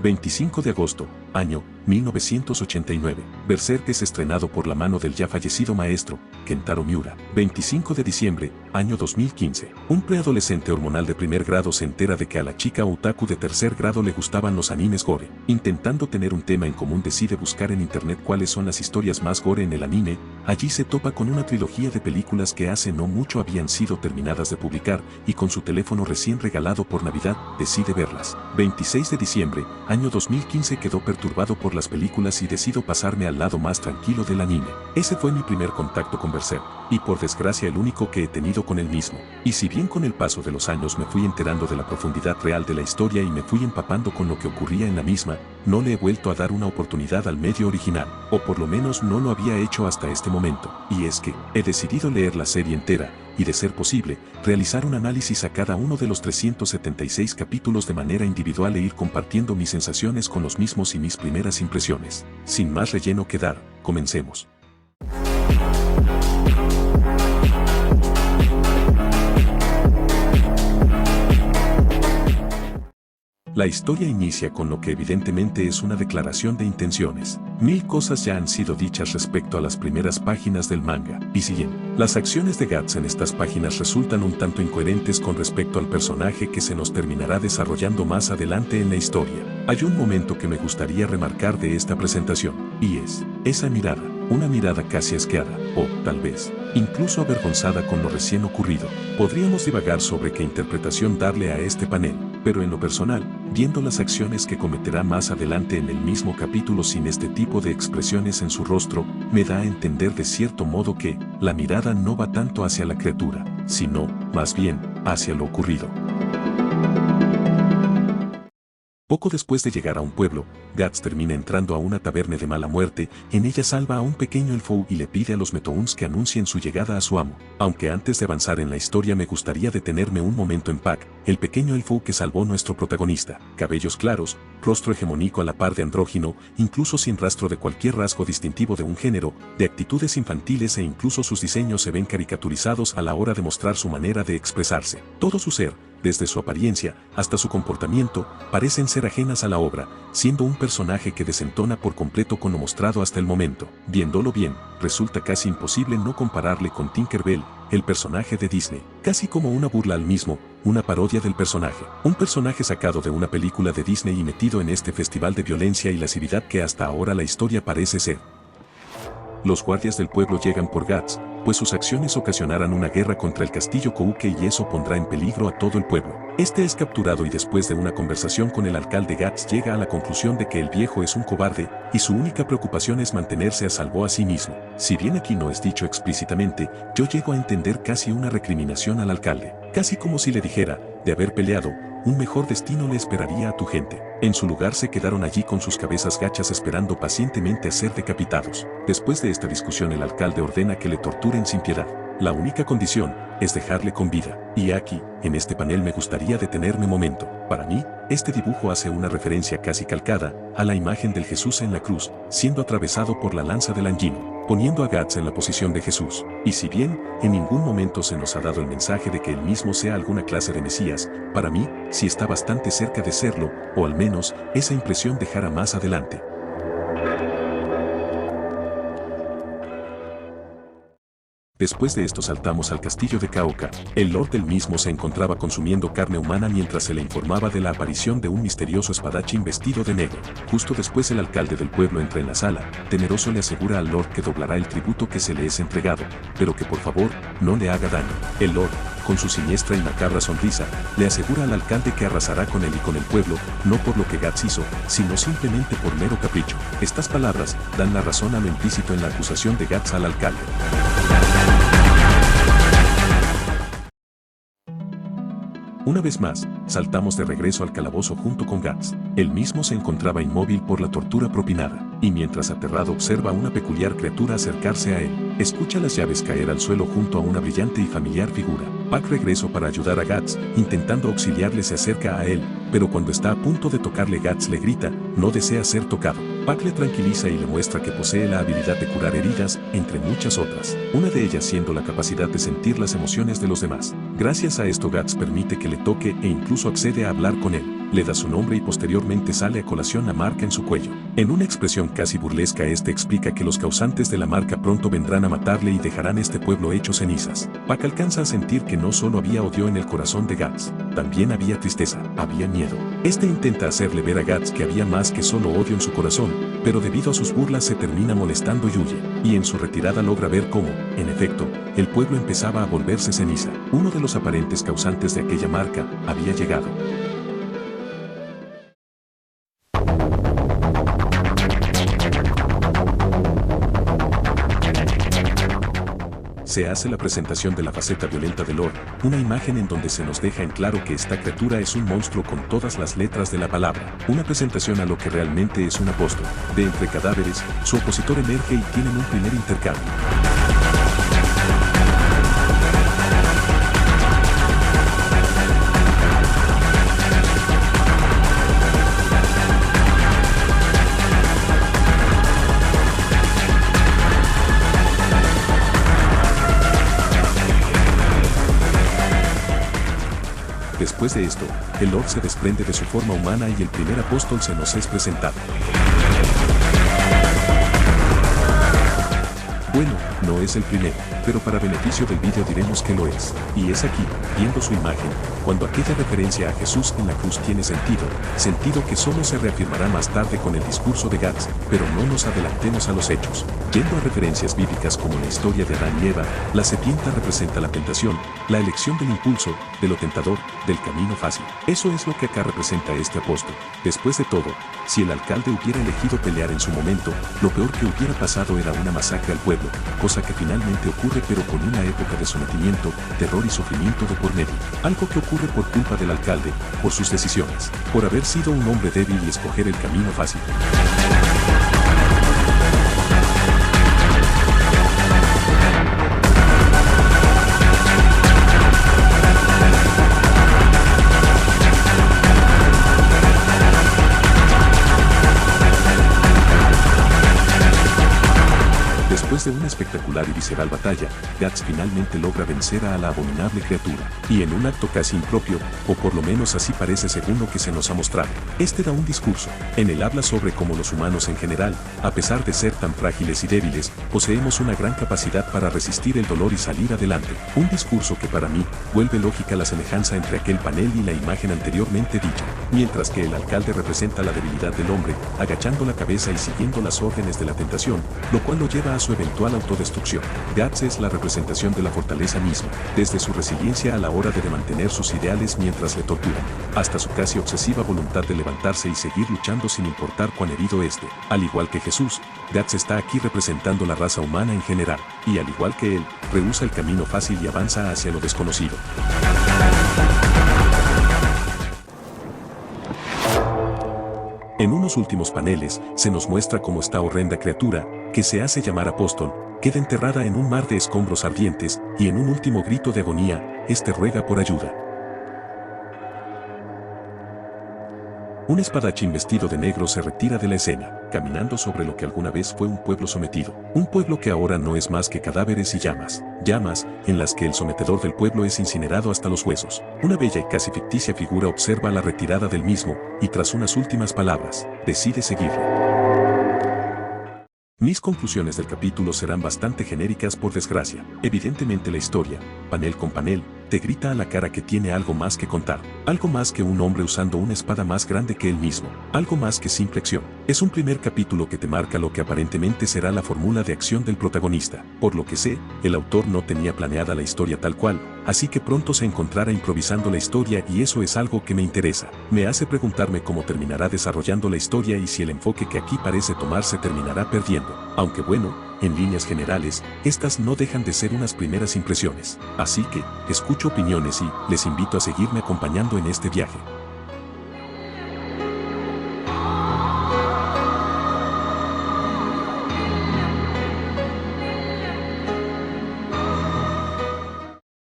25 de agosto, año 1989. Berserk es estrenado por la mano del ya fallecido maestro, Kentaro Miura. 25 de diciembre, año 2015. Un preadolescente hormonal de primer grado se entera de que a la chica otaku de tercer grado le gustaban los animes gore. Intentando tener un tema en común decide buscar en internet cuáles son las historias más gore en el anime. Allí se topa con una trilogía de películas que hace no mucho habían sido terminadas de publicar y con su teléfono recién regalado por Navidad, decide verlas. 26 de diciembre, año 2015 quedó perturbado por las películas y decido pasarme al lado más tranquilo del anime. Ese fue mi primer contacto con Berserk, y por desgracia el único que he tenido con el mismo. Y si bien con el paso de los años me fui enterando de la profundidad real de la historia y me fui empapando con lo que ocurría en la misma, no le he vuelto a dar una oportunidad al medio original, o por lo menos no lo había hecho hasta este momento. Y es que, he decidido leer la serie entera, y de ser posible, realizar un análisis a cada uno de los 376 capítulos de manera individual e ir compartiendo mis sensaciones con los mismos y mis primeras impresiones. Sin más relleno que dar, comencemos. La historia inicia con lo que evidentemente es una declaración de intenciones. Mil cosas ya han sido dichas respecto a las primeras páginas del manga, y si bien las acciones de Guts en estas páginas resultan un tanto incoherentes con respecto al personaje que se nos terminará desarrollando más adelante en la historia, hay un momento que me gustaría remarcar de esta presentación, y es esa mirada. Una mirada casi asqueada, o, tal vez, incluso avergonzada con lo recién ocurrido. Podríamos divagar sobre qué interpretación darle a este panel, pero en lo personal, viendo las acciones que cometerá más adelante en el mismo capítulo sin este tipo de expresiones en su rostro, me da a entender de cierto modo que la mirada no va tanto hacia la criatura, sino, más bien, hacia lo ocurrido. Poco después de llegar a un pueblo, Guts termina entrando a una taberna de mala muerte. En ella salva a un pequeño elfo y le pide a los Metouns que anuncien su llegada a su amo. Aunque antes de avanzar en la historia me gustaría detenerme un momento en Pac, el pequeño elfo que salvó nuestro protagonista. Cabellos claros, rostro hegemónico a la par de andrógino, incluso sin rastro de cualquier rasgo distintivo de un género, de actitudes infantiles e incluso sus diseños se ven caricaturizados a la hora de mostrar su manera de expresarse. Todo su ser, desde su apariencia hasta su comportamiento, parecen ser ajenas a la obra, siendo un personaje que desentona por completo con lo mostrado hasta el momento. Viéndolo bien, resulta casi imposible no compararle con Tinkerbell, el personaje de Disney, casi como una burla al mismo, una parodia del personaje. Un personaje sacado de una película de Disney y metido en este festival de violencia y lascividad que hasta ahora la historia parece ser. Los guardias del pueblo llegan por Guts, pues sus acciones ocasionarán una guerra contra el castillo Kouke y eso pondrá en peligro a todo el pueblo. Este es capturado y después de una conversación con el alcalde Guts llega a la conclusión de que el viejo es un cobarde y su única preocupación es mantenerse a salvo a sí mismo. Si bien aquí no es dicho explícitamente, yo llego a entender casi una recriminación al alcalde, casi como si le dijera, de haber peleado, un mejor destino le esperaría a tu gente. En su lugar se quedaron allí con sus cabezas gachas esperando pacientemente a ser decapitados. Después de esta discusión el alcalde ordena que le torturen sin piedad. La única condición es dejarle con vida. Y aquí, en este panel me gustaría detenerme un momento. Para mí, este dibujo hace una referencia casi calcada a la imagen del Jesús en la cruz, siendo atravesado por la lanza del Angino, poniendo a Guts en la posición de Jesús. Y si bien, en ningún momento se nos ha dado el mensaje de que él mismo sea alguna clase de Mesías, para mí, sí está bastante cerca de serlo, o al menos, esa impresión dejará más adelante. Después de esto saltamos al castillo de Kaoka. El lord del mismo se encontraba consumiendo carne humana mientras se le informaba de la aparición de un misterioso espadachín vestido de negro. Justo después el alcalde del pueblo entra en la sala, temeroso le asegura al lord que doblará el tributo que se le es entregado, pero que por favor, no le haga daño. El lord, con su siniestra y macabra sonrisa, le asegura al alcalde que arrasará con él y con el pueblo, no por lo que Guts hizo, sino simplemente por mero capricho. Estas palabras dan la razón a lo implícito en la acusación de Guts al alcalde. Una vez más, saltamos de regreso al calabozo junto con Guts. Él mismo se encontraba inmóvil por la tortura propinada, y mientras aterrado observa a una peculiar criatura acercarse a él, escucha las llaves caer al suelo junto a una brillante y familiar figura. Pac regresa para ayudar a Guts, intentando auxiliarle se acerca a él, pero cuando está a punto de tocarle Guts le grita, no desea ser tocado. Pac le tranquiliza y le muestra que posee la habilidad de curar heridas, entre muchas otras, una de ellas siendo la capacidad de sentir las emociones de los demás. Gracias a esto Guts permite que le toque e incluso accede a hablar con él. le da su nombre y posteriormente sale a colación la marca en su cuello. En una expresión casi burlesca explica que los causantes de la marca pronto vendrán a matarle y dejarán este pueblo hecho cenizas. Puck alcanza a sentir que no solo había odio en el corazón de Guts, también había tristeza, había miedo. Intenta hacerle ver a Guts que había más que solo odio en su corazón, pero debido a sus burlas se termina molestando y huye. Y en su retirada logra ver cómo, en efecto, el pueblo empezaba a volverse ceniza. Uno de los aparentes causantes de aquella marca había llegado. Se hace la presentación de la faceta violenta de Lord, una imagen en donde se nos deja en claro que esta criatura es un monstruo con todas las letras de la palabra. Una presentación a lo que realmente es un apóstol. De entre cadáveres, su opositor emerge y tienen un primer intercambio. Después de esto, el Lord se desprende de su forma humana y el primer apóstol se nos es presentado. Bueno, no es el primero, pero para beneficio del vídeo diremos que lo es. Y es aquí, viendo su imagen, cuando aquella referencia a Jesús en la cruz tiene sentido que solo se reafirmará más tarde con el discurso de Guts, pero no nos adelantemos a los hechos. Yendo a referencias bíblicas como la historia de Adán y Eva, la serpiente representa la tentación, la elección del impulso, de lo tentador, del camino fácil. Eso es lo que acá representa este apóstol. Después de todo, si el alcalde hubiera elegido pelear en su momento, lo peor que hubiera pasado era una masacre al pueblo, cosa que finalmente ocurre pero con una época de sometimiento, terror y sufrimiento de por medio. Algo que ocurre por culpa del alcalde, por sus decisiones, por haber sido un hombre débil y escoger el camino fácil. Después de una espectacular y visceral batalla, Guts finalmente logra vencer a la abominable criatura, y en un acto casi impropio, o por lo menos así parece según lo que se nos ha mostrado. Da un discurso. En él habla sobre cómo los humanos en general, a pesar de ser tan frágiles y débiles, poseemos una gran capacidad para resistir el dolor y salir adelante. Un discurso que para mí, vuelve lógica la semejanza entre aquel panel y la imagen anteriormente dicha. Mientras que el alcalde representa la debilidad del hombre, agachando la cabeza y siguiendo las órdenes de la tentación, lo cual lo lleva a su eventual autodestrucción. Guts es la representación de la fortaleza misma, desde su resiliencia a la hora de mantener sus ideales mientras le torturan, hasta su casi obsesiva voluntad de levantarse y seguir luchando sin importar cuán herido esté. Al igual que Jesús, Guts está aquí representando la raza humana en general, y al igual que él, rehúsa el camino fácil y avanza hacia lo desconocido. En unos últimos paneles, se nos muestra cómo esta horrenda criatura, que se hace llamar apóstol, queda enterrada en un mar de escombros ardientes, y en un último grito de agonía, ruega por ayuda. Un espadachín vestido de negro se retira de la escena, caminando sobre lo que alguna vez fue un pueblo sometido. Un pueblo que ahora no es más que cadáveres y llamas. Llamas, en las que el sometedor del pueblo es incinerado hasta los huesos. Una bella y casi ficticia figura observa la retirada del mismo, y tras unas últimas palabras, decide seguirlo. Mis conclusiones del capítulo serán bastante genéricas por desgracia. Evidentemente la historia, panel con panel, te grita a la cara que tiene algo más que contar. Algo más que un hombre usando una espada más grande que él mismo. Algo más que simple acción. Es un primer capítulo que te marca lo que aparentemente será la fórmula de acción del protagonista. Por lo que sé, el autor no tenía planeada la historia tal cual, así que pronto se encontrará improvisando la historia y eso es algo que me interesa. Me hace preguntarme cómo terminará desarrollando la historia y si el enfoque que aquí parece tomar se terminará perdiendo. Aunque bueno, en líneas generales, estas no dejan de ser unas primeras impresiones. Así que, escucho opiniones y les invito a seguirme acompañando en este viaje.